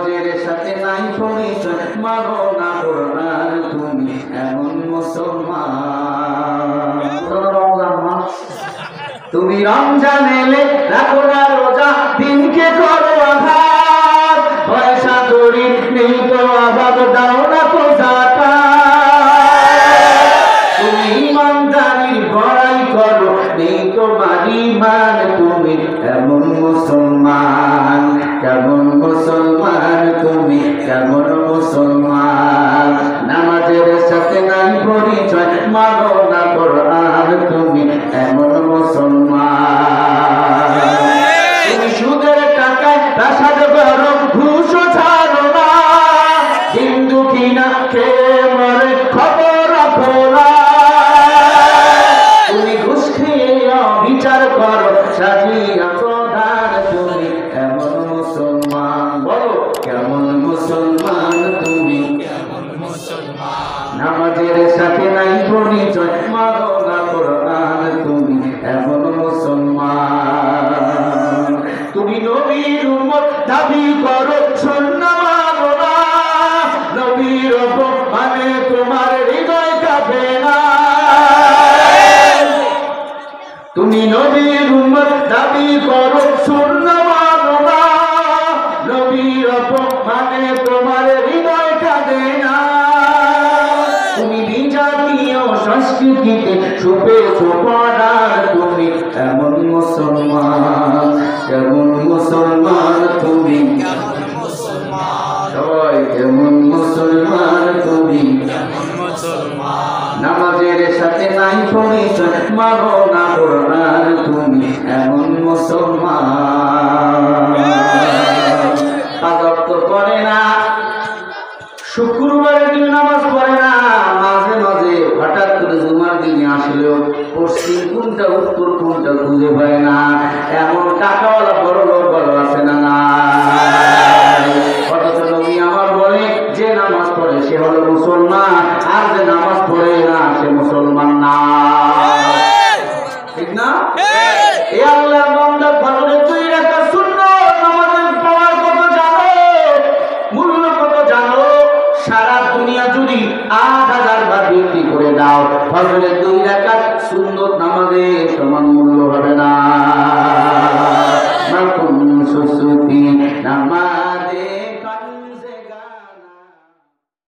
নামাজের সাথে নাই পরিচয়, মানো না কোরআন তুমি এমন মুসলমান। রমজান মাস, তুমি রমজান এলে রাখো না রোজা, দিনকে করো আঘাত, পয়সা করি নেই তো অভাব, দাও না তো যাকাত। তুমি ইমানদারির বড়াই করো, নেই তোমার ঈমান, তুমি এমন মুসলমান, কেমন মুসলমান তুমি, কেমন মুসলমান। নামাজের সাথে নাই পরিচয়, মানো না কোরআন তুমি এমন মুসলমান। তুমি সুদের টাকায় প্রাসাদ করো, ঘুষও ছাড়ো না, হিন্দু কিনা খেয়ে মরে খবর রাখো না। তুমি ঘুষ খেয়ে বিচার করো, সাজিয়া প্রধান তুমি এমন মুসলমান। বলো কেমন মুসলমান তুমি, কেমন মুসলমান। নামাজের সাথে নাই পরিচয়, মানো না কোরআন তুমি এমন মুসলমান। তুমি নবীর উম্মত দাবি করো, শূন্য মানো না, নবীর মানে তোমার হৃদয় কাঁপে না। তুমি নবীর উম্মত দাবি করো, শূন্য মানো না, নবীর মানে তোমার হৃদয় কাঁদে না। তুমি বিজাতীয় সংস্কৃতিতে ছুপেছো পড়ার, তুমি এমন মুসলমান, কেমন মুসলমান তুমি, কেমন মুসলমান। সবাই কেমন মুসলমান তুমি, কেমন মুসলমান। নামাজের সাথে নাই পরিচয়, মানো না কোরআন তুমি এমন মুসলমান। আদব করে না, শুক্রবারের দিন নামাজ পড়ে না, মাঝে মাঝে হঠাৎ করে জুমার দিনে আসলেও পশ্চিম কোনটা উত্তর কোনটা খুঁজে পায় না। এমন টাকাওয়ালা বড় লোক বড় আছে না না, অথচ নবী আমার বলে যে নামাজ পড়ে সে হলো মুসলমান, আর যে নামাজ পড়ে না সে মুসলমান না। ঠিক না? এই আল্লাহর বান্দা ফজরের 2 রাকাত সুন্নাত নামাজের পাওয়ার কত জানো, মূল্য কত জানো? সারা দুনিয়া যদি 8000 বার বিক্রি করে দাও, ফজরের 2 রাকাত সুন্নাত নামাজের সমান মূল্য হবে না।